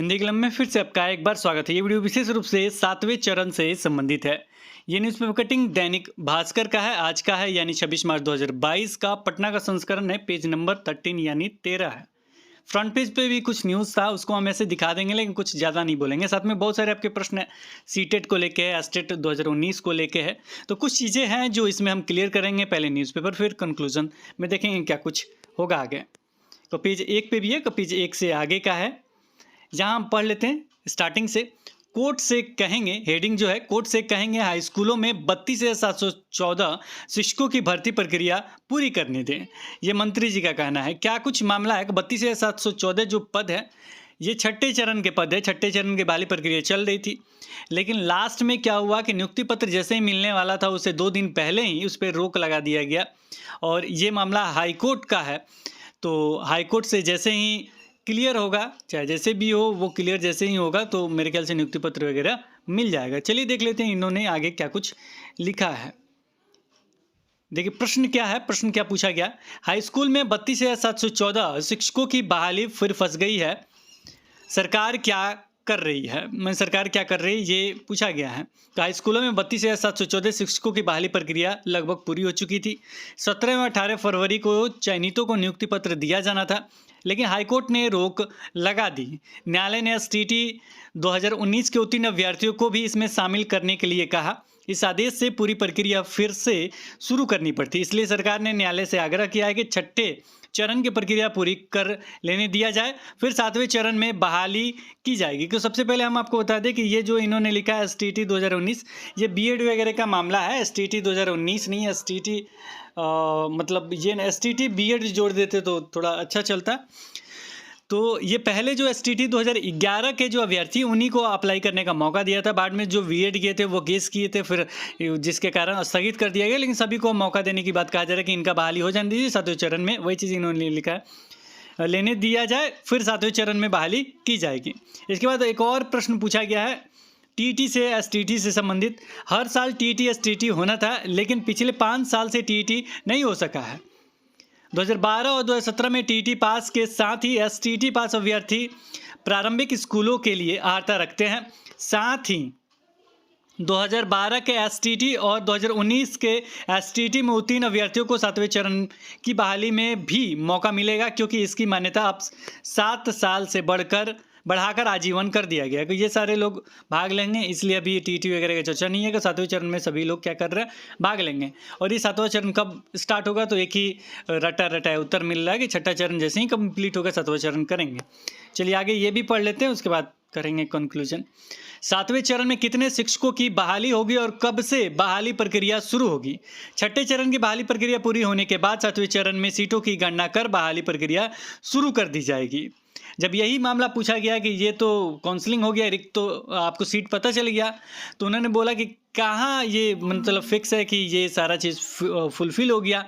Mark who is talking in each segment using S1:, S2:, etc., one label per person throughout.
S1: हिंदी कलम में फिर से आपका एक बार स्वागत है। ये वीडियो विशेष रूप से 7वें चरण से संबंधित है। ये न्यूज़पेपर कटिंग दैनिक भास्कर का है, आज का है यानी 26 मार्च 2022 का। पटना का संस्करण है, पेज नंबर 13 यानी 13 है। फ्रंट पेज पे भी कुछ न्यूज़ था, उसको हम ऐसे दिखा देंगे लेकिन कुछ ज़्यादा नहीं बोलेंगे। साथ में बहुत सारे आपके प्रश्न है, सीटेट को लेके है, एस्टेट 2019 को लेके है, तो कुछ चीज़ें हैं जो इसमें हम क्लियर करेंगे। पहले न्यूज़पेपर, फिर कंक्लूजन में देखेंगे क्या कुछ होगा आगे। तो पेज 1 पे भी है, पेज 1 से आगे का है। यहाँ हम पढ़ लेते हैं स्टार्टिंग से। कोर्ट से कहेंगे, हेडिंग जो है, कोर्ट से कहेंगे हाई स्कूलों में 32,714 शिक्षकों की भर्ती प्रक्रिया पूरी करने दें। ये मंत्री जी का कहना है। क्या कुछ मामला है कि 32,714 जो पद है ये छठे चरण के पद है। छठे चरण की बहाली प्रक्रिया चल रही थी, लेकिन लास्ट में क्या हुआ कि नियुक्ति पत्र जैसे ही मिलने वाला था उससे 2 दिन पहले ही उस पर रोक लगा दिया गया। और ये मामला हाईकोर्ट का है, तो हाईकोर्ट से जैसे ही क्लियर होगा, चाहे जैसे भी हो, वो क्लियर जैसे ही होगा तो मेरे ख्याल से नियुक्ति पत्र वगैरह मिल जाएगा। चलिए देख लेते हैं इन्होंने आगे क्या कुछ लिखा है। देखिए प्रश्न क्या है, प्रश्न क्या पूछा गया। हाई स्कूल में 32,714 शिक्षकों की बहाली फिर फंस गई है, सरकार क्या कर रही है। सरकार क्या कर रही है ये पूछा गया है। तो हाई स्कूलों में 32,714 शिक्षकों की बहाली प्रक्रिया लगभग पूरी हो चुकी थी। 17 और 18 फरवरी को चयनितों को नियुक्ति पत्र दिया जाना था, लेकिन हाईकोर्ट ने रोक लगा दी। न्यायालय ने एसटीटी 2019 के उत्तीर्ण अभ्यर्थियों को भी इसमें शामिल करने के लिए कहा। इस आदेश से पूरी प्रक्रिया फिर से शुरू करनी पड़ती, इसलिए सरकार ने न्यायालय से आग्रह किया है कि छठे चरण की प्रक्रिया पूरी कर लेने दिया जाए, फिर 7वें चरण में बहाली की जाएगी। तो सबसे पहले हम आपको बता दें कि ये जो इन्होंने लिखा है एसटीटी 2019, ये बीएड वगैरह का मामला है। एसटीटी 2019 नहीं, एसटीटी मतलब ये एसटीटी बीएड जोड़ देते तो थोड़ा अच्छा चलता। तो ये पहले जो एसटीटी 2011 के जो अभ्यर्थी उन्हीं को अप्लाई करने का मौका दिया था। बाद में जो बीएड किए थे वो गेस किए थे, फिर जिसके कारण स्थगित कर दिया गया, लेकिन सभी को मौका देने की बात कहा जा रहा है कि इनका बहाली हो जाने दीजिए 7वें चरण में। वही चीज़ इन्होंने लिखा है, लेने दिया जाए, फिर 7वें चरण में बहाली की जाएगी। इसके बाद एक और प्रश्न पूछा गया है टीटी से एसटीटी से संबंधित। हर साल टीटी एसटीटी होना था, लेकिन पिछले 5 साल से टीटी नहीं हो सका है। 2012 और 2017 में टीटी पास के साथ ही एसटीटी पास अभ्यर्थी प्रारंभिक स्कूलों के लिए अर्हता रखते हैं। साथ ही 2012 के एसटीटी और 2019 के एसटीटी में उत्तीर्ण अभ्यर्थियों को 7वें चरण की बहाली में भी मौका मिलेगा, क्योंकि इसकी मान्यता अब 7 साल से बढ़ाकर आजीवन कर दिया गया। तो ये सारे लोग भाग लेंगे, इसलिए अभी टीटी वगैरह की चर्चा नहीं है कि 7वें चरण में सभी लोग क्या कर रहे हैं, भाग लेंगे। और ये 7वां चरण कब स्टार्ट होगा, तो एक ही रटा उत्तर मिल रहा है कि छठा चरण जैसे ही कंप्लीट होगा 7वां चरण करेंगे। चलिए आगे ये भी पढ़ लेते हैं, उसके बाद करेंगे कंक्लूजन। 7वें चरण में कितने शिक्षकों की बहाली होगी और कब से बहाली प्रक्रिया शुरू होगी। छठे चरण की बहाली प्रक्रिया पूरी होने के बाद 7वें चरण में सीटों की गणना कर बहाली प्रक्रिया शुरू कर दी जाएगी। जब यही मामला पूछा गया कि ये तो काउंसलिंग हो गया, रिक्त तो आपको सीट पता चल गया, तो उन्होंने बोला कि कहाँ ये मतलब फिक्स है कि ये सारा चीज़ फुलफिल हो गया,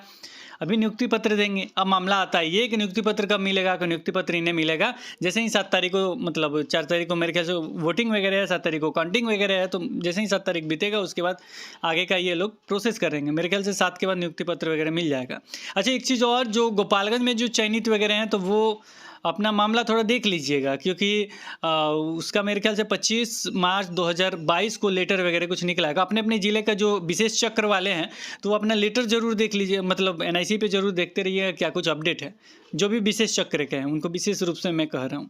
S1: अभी नियुक्ति पत्र देंगे। अब मामला आता है ये कि नियुक्ति पत्र कब मिलेगा, कि नियुक्ति पत्र इन्हें मिलेगा जैसे ही 7 तारीख को, मतलब 4 तारीख को मेरे ख्याल से वोटिंग वगैरह है, 7 तारीख को काउंटिंग वगैरह है, तो जैसे ही 7 तारीख बीतेगा उसके बाद आगे का ये लोग प्रोसेस करेंगे। मेरे ख्याल से 7 के बाद नियुक्ति पत्र वगैरह मिल जाएगा। अच्छा, एक चीज़ और, जो गोपालगंज में जो चयनित वगैरह हैं तो वो अपना मामला थोड़ा देख लीजिएगा, क्योंकि उसका मेरे ख्याल से 25 मार्च 2022 को लेटर वगैरह कुछ निकला है। अपने अपने ज़िले का जो विशेष चक्र वाले हैं तो वो अपना लेटर जरूर देख लीजिए, मतलब एनआईसी पे जरूर देखते रहिए क्या कुछ अपडेट है। जो भी विशेष चक्र के हैं उनको विशेष रूप से मैं कह रहा हूँ।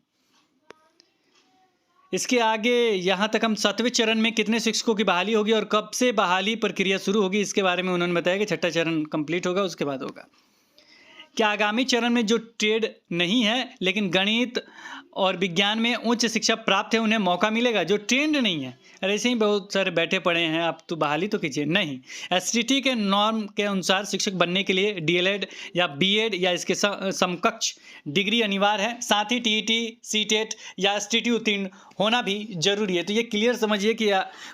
S1: इसके आगे यहाँ तक हम 7वें चरण में कितने शिक्षकों की बहाली होगी और कब से बहाली प्रक्रिया शुरू होगी, इसके बारे में उन्होंने बताया कि छठा चरण कंप्लीट होगा उसके बाद होगा। क्या आगामी चरण में जो ट्रेड नहीं है लेकिन गणित और विज्ञान में उच्च शिक्षा प्राप्त है उन्हें मौका मिलेगा। जो ट्रेंड नहीं है, अरे ऐसे ही बहुत सारे बैठे पड़े हैं, आप तो बहाली तो कीजिए। नहीं, एसटीटी के नॉर्म के अनुसार शिक्षक बनने के लिए डीएलएड या बीएड या इसके समकक्ष डिग्री अनिवार्य है। साथ ही टीईटी, सीटेट या एसटीटी उत्तीर्ण होना भी जरूरी है। तो ये क्लियर समझिए कि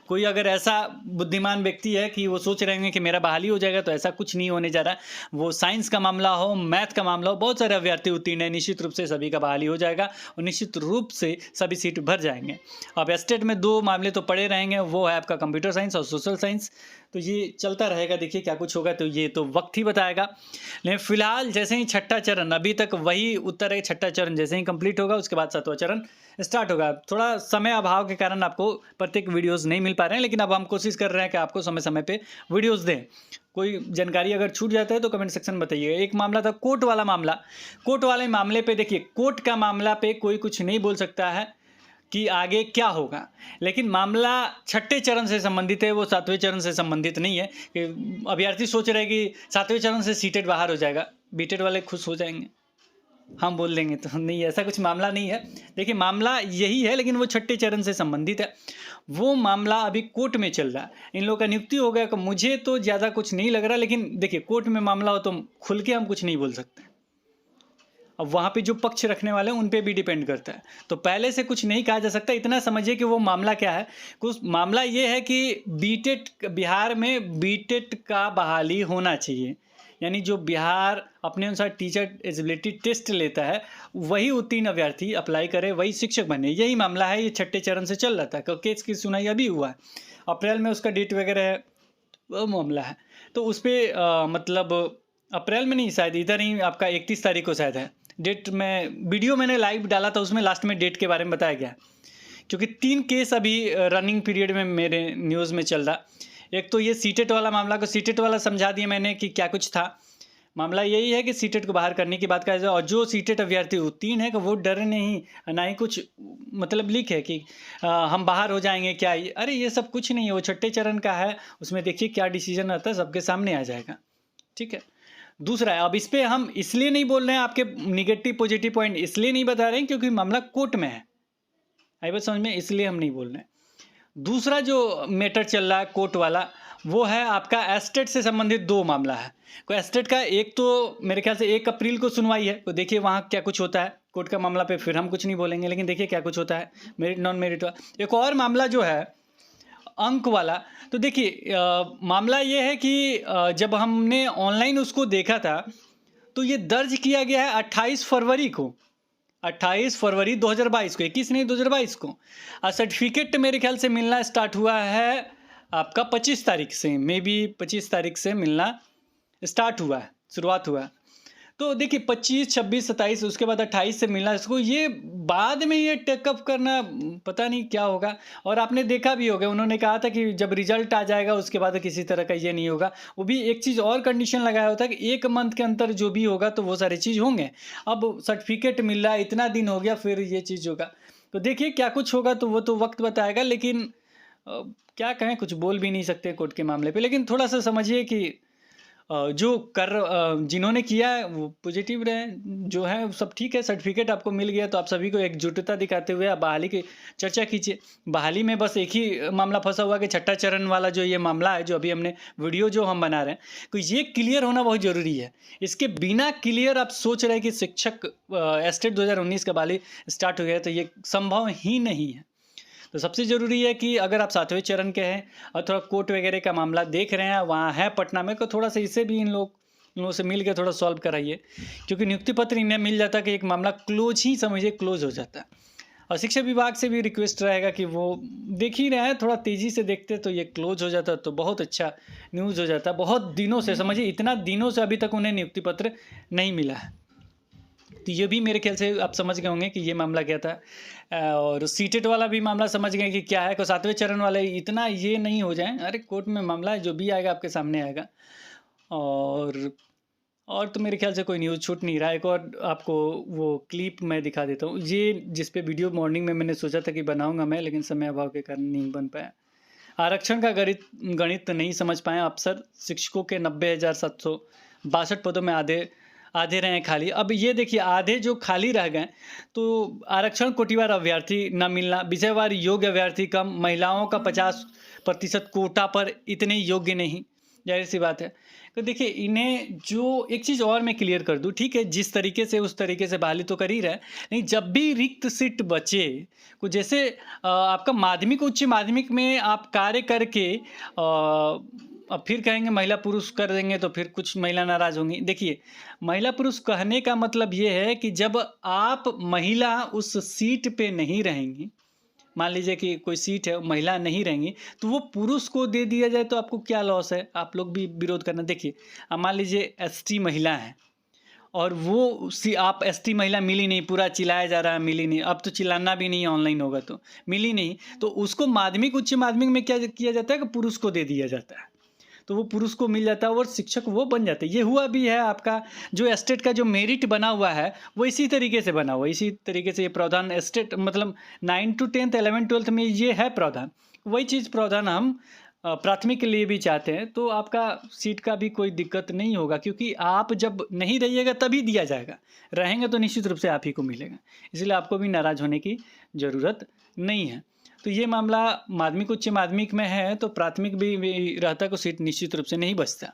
S1: कोई अगर ऐसा बुद्धिमान व्यक्ति है कि वो सोच रहे हैं कि मेरा बहाली हो जाएगा, तो ऐसा कुछ नहीं होने जा रहा। वो साइंस का मामला हो, मैथ का मामला हो, बहुत सारे अभ्यर्थी उत्तीर्ण है, निश्चित रूप से सभी का बहाली हो जाएगा। और निश्चित रूप से सभी सीट भर जाएंगे। अब एस्टेट में 2 मामले तो पड़े रहेंगे, वो है आपका कंप्यूटर साइंस और सोशल साइंस, तो ये चलता रहेगा। देखिए क्या कुछ होगा तो ये तो वक्त ही बताएगा। लेकिन फिलहाल जैसे ही छठा चरण, अभी तक वही उत्तर है, छठा चरण जैसे ही कंप्लीट होगा उसके बाद 7वां चरण स्टार्ट होगा। थोड़ा समय अभाव के कारण आपको प्रत्येक वीडियोस नहीं मिल पा रहे हैं, लेकिन अब हम कोशिश कर रहे हैं कि आपको समय समय पे वीडियोस दें। कोई जानकारी अगर छूट जाता है तो कमेंट सेक्शन में बताइएगा। एक मामला था कोर्ट वाला मामला। कोर्ट वाले मामले पे देखिए, कोर्ट का मामला पे कोई कुछ नहीं बोल सकता है कि आगे क्या होगा, लेकिन मामला छठे चरण से संबंधित है, वो 7वें चरण से संबंधित नहीं है। कि अभ्यर्थी सोच रहे हैं कि 7वें चरण से सीटेट बाहर हो जाएगा, बीटेट वाले खुश हो जाएंगे, हम बोल देंगे, तो नहीं, ऐसा कुछ मामला नहीं है। देखिए मामला यही है, लेकिन वो छठे चरण से संबंधित है। वो मामला अभी कोर्ट में चल रहा है। इन लोगों का नियुक्ति हो गया, मुझे तो ज़्यादा कुछ नहीं लग रहा, लेकिन देखिए कोर्ट में मामला हो तो खुल के हम कुछ नहीं बोल सकते। अब वहाँ पे जो पक्ष रखने वाले हैं उन पे भी डिपेंड करता है, तो पहले से कुछ नहीं कहा जा सकता। इतना समझिए कि वो मामला क्या है। कुछ मामला ये है कि बीटेट, बिहार में बीटेट का बहाली होना चाहिए, यानी जो बिहार अपने अनुसार टीचर एलिजिबिलिटी टेस्ट लेता है वही उत्तीर्ण अभ्यर्थी अप्लाई करे, वही शिक्षक बने। यही मामला है, ये छठे चरण से चल रहा था। केस की सुनवाई अभी हुआ है, अप्रैल में उसका डेट वगैरह है, वो मामला है। तो उस पर मतलब अप्रैल में नहीं, शायद इधर ही आपका 31 तारीख को शायद है डेट। में वीडियो मैंने लाइव डाला था, उसमें लास्ट में डेट के बारे में बताया गया, क्योंकि 3 केस अभी रनिंग पीरियड में मेरे न्यूज़ में चल रहा। एक तो ये सीटेट वाला मामला को, सीटेट वाला समझा दिया मैंने कि क्या कुछ था। मामला यही है कि सीटेट को बाहर करने की बात कहा जाए, और जो सीटेट अभ्यर्थी उत्तीर्ण है कि वो डरे नहीं, ना ही कुछ मतलब लिख है कि हम बाहर हो जाएंगे क्या। अरे ये सब कुछ नहीं है, वो छठे चरण का है, उसमें देखिए क्या डिसीजन आता है, सबके सामने आ जाएगा। ठीक है। दूसरा है, अब इस पर हम इसलिए नहीं बोल रहे हैं, आपके निगेटिव पॉजिटिव पॉइंट इसलिए नहीं बता रहे हैं क्योंकि मामला कोर्ट में है। आई बात समझ में, इसलिए हम नहीं बोल रहे हैं। दूसरा जो मैटर चल रहा है कोर्ट वाला, वो है आपका एस्टेट से संबंधित 2 मामला है। कोई एस्टेट का एक तो मेरे ख्याल से 1 अप्रैल को सुनवाई है, तो देखिए वहाँ क्या कुछ होता है। कोर्ट का मामला पे फिर हम कुछ नहीं बोलेंगे, लेकिन देखिए क्या कुछ होता है, मेरिट नॉन मेरिट। एक और मामला जो है अंक वाला, तो देखिए मामला ये है कि जब हमने ऑनलाइन उसको देखा था तो ये दर्ज किया गया है 28 फरवरी को, 28 फरवरी 2022 को, 21 नहीं 2022 को। और सर्टिफिकेट मेरे ख्याल से मिलना स्टार्ट हुआ है आपका 25 तारीख से, मे बी 25 तारीख से मिलना स्टार्ट हुआ है, शुरुआत हुआ है। तो देखिए 25, 26, 27, उसके बाद 28 से मिलना इसको, ये बाद में ये टेकअप करना पता नहीं क्या होगा। और आपने देखा भी होगा, उन्होंने कहा था कि जब रिजल्ट आ जाएगा उसके बाद किसी तरह का ये नहीं होगा। वो भी एक चीज़ और कंडीशन लगाया होता है कि 1 मंथ के अंदर जो भी होगा तो वो सारी चीज़ होंगे। अब सर्टिफिकेट मिल रहा है, इतना दिन हो गया, फिर ये चीज़ होगा। तो देखिए क्या कुछ होगा तो वो तो वक्त बताएगा, लेकिन क्या कहें, कुछ बोल भी नहीं सकते कोर्ट के मामले पे। लेकिन थोड़ा सा समझिए कि जिन्होंने किया है वो पॉजिटिव रहे, जो है सब ठीक है। सर्टिफिकेट आपको मिल गया तो आप सभी को एकजुटता दिखाते हुए आप बहाली की चर्चा कीजिए। बहाली में बस एक ही मामला फंसा हुआ कि छठा चरण वाला जो ये मामला है, जो अभी हमने वीडियो जो हम बना रहे हैं, तो ये क्लियर होना बहुत ज़रूरी है। इसके बिना क्लियर आप सोच रहे हैं कि शिक्षक एस्टेट 2019 का बहाली स्टार्ट हो गया, तो ये संभव ही नहीं है। तो सबसे ज़रूरी है कि अगर आप 7वें चरण के हैं और थोड़ा कोर्ट वगैरह का मामला देख रहे हैं, वहाँ है पटना में, तो थोड़ा सा इसे भी इन लोगों से मिल के थोड़ा सॉल्व कराइए, क्योंकि नियुक्ति पत्र इन्हें मिल जाता है कि एक मामला क्लोज ही समझिए, क्लोज हो जाता है। और शिक्षा विभाग से भी रिक्वेस्ट रहेगा कि वो देख ही रहे हैं, थोड़ा तेज़ी से देखते तो ये क्लोज हो जाता, तो बहुत अच्छा न्यूज़ हो जाता। बहुत दिनों से समझिए, इतना दिनों से अभी तक उन्हें नियुक्ति पत्र नहीं मिला है। तो ये भी मेरे ख्याल से आप समझ गए होंगे कि ये मामला क्या था। और सीटेट वाला भी मामला समझ गए कि क्या है। को 7वें चरण वाले इतना ये नहीं हो जाए, अरे कोर्ट में मामला है, जो भी आएगा आपके सामने आएगा। और तो मेरे ख्याल से कोई न्यूज़ छूट नहीं रहा है। एक और आपको वो क्लिप मैं दिखा देता हूँ, ये जिस पे वीडियो मॉर्निंग में मैंने सोचा था कि बनाऊँगा मैं, लेकिन समय अभाव के कारण नहीं बन पाया। आरक्षण का गणित नहीं समझ पाए अफसर, शिक्षकों के 90,762 पदों में आधे रहे खाली। अब ये देखिए, आधे जो खाली रह गए, तो आरक्षण कोटिवार अभ्यर्थी न मिलना, विषयवार योग्य अभ्यर्थी कम, महिलाओं का 50% कोटा पर इतने योग्य नहीं, जाहिर सी बात है। तो देखिए इन्हें, जो एक चीज़ और मैं क्लियर कर दूं, ठीक है जिस तरीके से उस तरीके से बहाली तो कर ही रहे, नहीं जब भी रिक्त सीट बचे, कुछ जैसे आपका माध्यमिक उच्च माध्यमिक में आप कार्य करके अब फिर कहेंगे महिला पुरुष कर देंगे तो फिर कुछ महिला नाराज़ होंगी। देखिए, महिला पुरुष कहने का मतलब ये है कि जब आप महिला उस सीट पे नहीं रहेंगी, मान लीजिए कि कोई सीट है, महिला नहीं रहेंगी, तो वो पुरुष को दे दिया जाए तो आपको क्या लॉस है? आप लोग भी विरोध करना। देखिए, अब मान लीजिए एसटी महिला है और वो सी आप एसटी महिला मिली नहीं, पूरा चिल्लाया जा रहा है मिली नहीं, अब तो चिल्लाना भी नहीं है ऑनलाइन होगा तो, मिली नहीं, तो उसको माध्यमिक, उच्च माध्यमिक में क्या किया जाता है कि पुरुष को दे दिया जाता है। तो वो पुरुष को मिल जाता है और शिक्षक वो बन जाते हैं। ये हुआ भी है आपका, जो एस्टेट का जो मेरिट बना हुआ है वो इसी तरीके से बना हुआ है, इसी तरीके से ये प्रावधान एस्टेट मतलब 9 to 10th 11th 12th में ये है प्रावधान। वही चीज़ प्रावधान हम प्राथमिक के लिए भी चाहते हैं, तो आपका सीट का भी कोई दिक्कत नहीं होगा, क्योंकि आप जब नहीं रहिएगा तभी दिया जाएगा, रहेंगे तो निश्चित रूप से आप ही को मिलेगा, इसलिए आपको भी नाराज़ होने की ज़रूरत नहीं है। तो ये मामला माध्यमिक उच्च माध्यमिक में है, तो प्राथमिक भी रहता को सीट निश्चित रूप से नहीं बचता।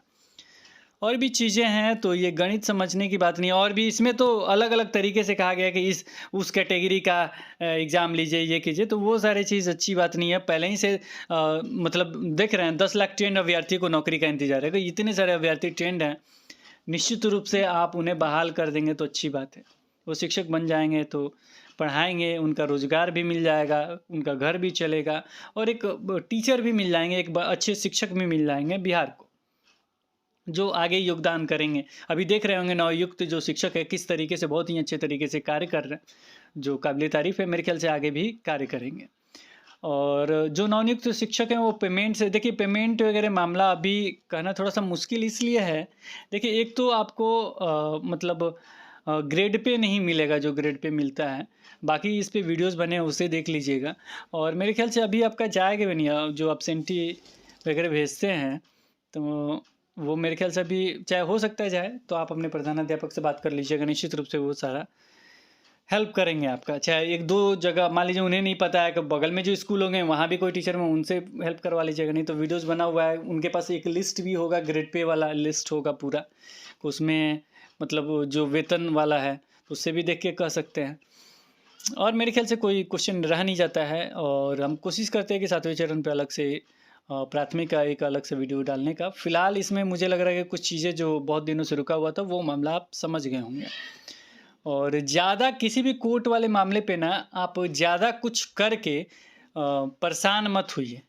S1: और भी चीज़ें हैं, तो ये गणित समझने की बात नहीं है, और भी इसमें तो अलग अलग तरीके से कहा गया है कि इस उस कैटेगरी का एग्ज़ाम लीजिए, ये कीजिए, तो वो सारी चीज़ अच्छी बात नहीं है। पहले ही से मतलब देख रहे हैं 10 लाख ट्रेंड अभ्यर्थी को नौकरी का इंतजार है, कि इतने सारे अभ्यर्थी ट्रेंड हैं, निश्चित रूप से आप उन्हें बहाल कर देंगे तो अच्छी बात है। वो शिक्षक बन जाएंगे तो पढ़ाएंगे, उनका रोज़गार भी मिल जाएगा, उनका घर भी चलेगा, और एक टीचर भी मिल जाएंगे, एक अच्छे शिक्षक भी मिल जाएंगे बिहार को, जो आगे योगदान करेंगे। अभी देख रहे होंगे नवयुक्त जो शिक्षक है किस तरीके से बहुत ही अच्छे तरीके से कार्य कर रहे हैं, जो काबिल तारीफ़ है, मेरे ख्याल से आगे भी कार्य करेंगे। और जो नवनियुक्त शिक्षक हैं वो पेमेंट से, देखिए पेमेंट वगैरह मामला अभी कहना थोड़ा सा मुश्किल इसलिए है। देखिए, एक तो आपको मतलब ग्रेड पे नहीं मिलेगा जो ग्रेड पे मिलता है, बाकी इस पे वीडियोस बने हैं उसे देख लीजिएगा। और मेरे ख्याल से अभी आपका जाएगा भी नहीं, जो एब्सेंटी वगैरह भेजते हैं तो वो मेरे ख्याल से अभी चाहे हो सकता है जाए, तो आप अपने प्रधानाध्यापक से बात कर लीजिएगा, निश्चित रूप से वो सारा हेल्प करेंगे आपका। चाहे 1-2 जगह मान लीजिए उन्हें नहीं पता है कि बगल में जो स्कूल होंगे वहाँ भी कोई टीचर में, उनसे हेल्प करवा लीजिएगा। नहीं तो वीडियोस बना हुआ है, उनके पास एक लिस्ट भी होगा, ग्रेड पे वाला लिस्ट होगा पूरा, उसमें मतलब जो वेतन वाला है उससे भी देख के कह सकते हैं। और मेरे ख्याल से कोई क्वेश्चन रह नहीं जाता है, और हम कोशिश करते हैं कि 7वें चरण पे अलग से प्राथमिक का एक अलग से वीडियो डालने का। फ़िलहाल इसमें मुझे लग रहा है कि कुछ चीज़ें जो बहुत दिनों से रुका हुआ था वो मामला आप समझ गए होंगे। और ज़्यादा किसी भी कोर्ट वाले मामले पे ना आप ज़्यादा कुछ करके परेशान मत होइए।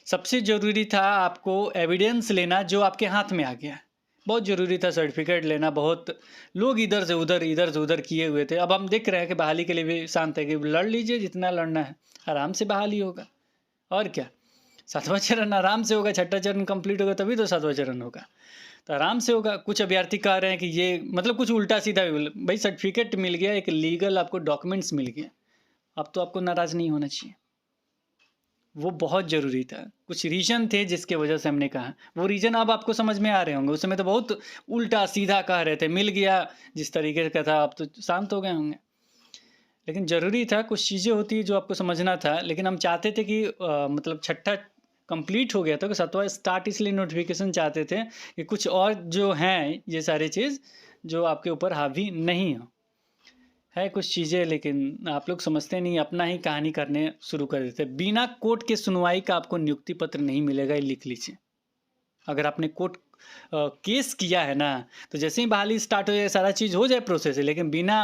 S1: सबसे ज़रूरी था आपको एविडेंस लेना जो आपके हाथ में आ गया, बहुत ज़रूरी था सर्टिफिकेट लेना। बहुत लोग इधर से उधर किए हुए थे। अब हम देख रहे हैं कि बहाली के लिए भी शांत है कि लड़ लीजिए, जितना लड़ना है, आराम से बहाली होगा। और क्या, 7वां चरण आराम से होगा, 6ठा चरण कंप्लीट होगा तभी तो 7वां चरण होगा, तो आराम से होगा। कुछ अभ्यर्थी कह रहे हैं कि ये मतलब कुछ उल्टा सीधा भी बोले, भाई सर्टिफिकेट मिल गया, एक लीगल आपको डॉक्यूमेंट्स मिल गया, अब तो आपको नाराज़ नहीं होना चाहिए। वो बहुत ज़रूरी था, कुछ रीज़न थे जिसके वजह से हमने कहा, वो रीज़न अब आपको समझ में आ रहे होंगे। उस समय तो बहुत उल्टा सीधा कह रहे थे, मिल गया जिस तरीके का था, अब तो शांत हो गए होंगे। लेकिन ज़रूरी था, कुछ चीज़ें होती है जो आपको समझना था। लेकिन हम चाहते थे कि मतलब 6ठा कंप्लीट हो गया था, कि 7वां स्टार्ट, इसलिए नोटिफिकेशन चाहते थे कि कुछ और जो हैं ये सारी चीज़ जो आपके ऊपर हावी नहीं हो, है कुछ चीज़ें, लेकिन आप लोग समझते नहीं, अपना ही कहानी करने शुरू कर देते। बिना कोर्ट के सुनवाई का आपको नियुक्ति पत्र नहीं मिलेगा, ये लिख लीजिए। अगर आपने कोर्ट केस किया है ना, तो जैसे ही बहाली स्टार्ट हो जाए, सारा चीज़ हो जाए प्रोसेस है, लेकिन बिना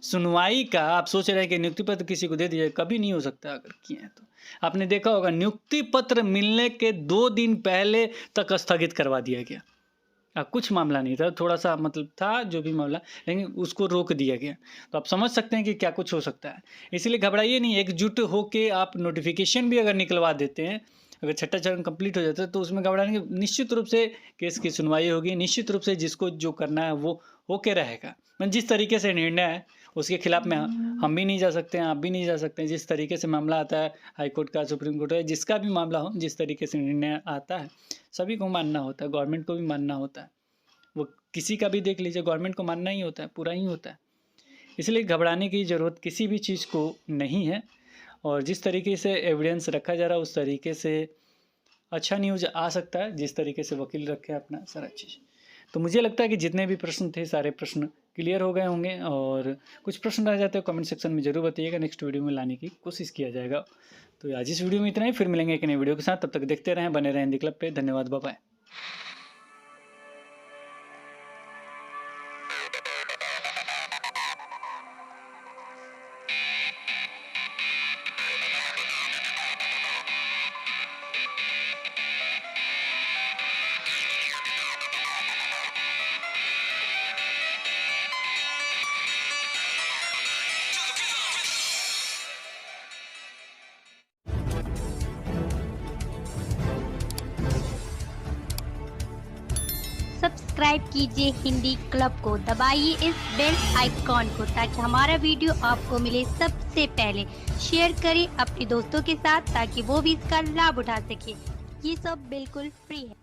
S1: सुनवाई का आप सोच रहे हैं कि नियुक्ति पत्र किसी को दे दिया, कभी नहीं हो सकता। अगर किए हैं तो आपने देखा होगा, नियुक्ति पत्र मिलने के 2 दिन पहले तक स्थगित करवा दिया गया। कुछ मामला नहीं था, थोड़ा सा मतलब था जो भी मामला, लेकिन उसको रोक दिया गया। तो आप समझ सकते हैं कि क्या कुछ हो सकता है। इसलिए घबराइए नहीं, एकजुट होके आप नोटिफिकेशन भी अगर निकलवा देते हैं, अगर 6ठा चरण कंप्लीट हो जाता है, तो उसमें घबराने की, निश्चित रूप से केस की सुनवाई होगी, निश्चित रूप से जिसको जो करना है वो होके रहेगा। मतलब जिस तरीके से निर्णय है उसके खिलाफ में हम भी नहीं जा सकते हैं, आप भी नहीं जा सकते हैं। जिस तरीके से मामला आता है हाई कोर्ट का, सुप्रीम कोर्ट का, जिसका भी मामला हो, जिस तरीके से निर्णय आता है सभी को मानना होता है, गवर्नमेंट को भी मानना होता है। वो किसी का भी देख लीजिए, गवर्नमेंट को मानना ही होता है, पूरा ही होता है। इसलिए घबराने की ज़रूरत किसी भी चीज़ को नहीं है। और जिस तरीके से एविडेंस रखा जा रहा है उस तरीके से अच्छा न्यूज़ आ सकता है, जिस तरीके से वकील रखे अपना सारा चीज़। तो मुझे लगता है कि जितने भी प्रश्न थे सारे प्रश्न क्लियर हो गए होंगे, और कुछ प्रश्न रह जाते हैं कमेंट सेक्शन में ज़रूर बताइएगा, नेक्स्ट वीडियो में लाने की कोशिश किया जाएगा। तो आज इस वीडियो में इतना ही, फिर मिलेंगे एक नई वीडियो के साथ। तब तक देखते रहें, बने रहें हिंदी क्लब पे। धन्यवाद, बाय बाय।
S2: सब्सक्राइब कीजिए हिंदी क्लब को, दबाइए इस बेल आइकॉन को ताकि हमारा वीडियो आपको मिले सबसे पहले। शेयर करें अपने दोस्तों के साथ ताकि वो भी इसका लाभ उठा सके। ये सब बिल्कुल फ्री है।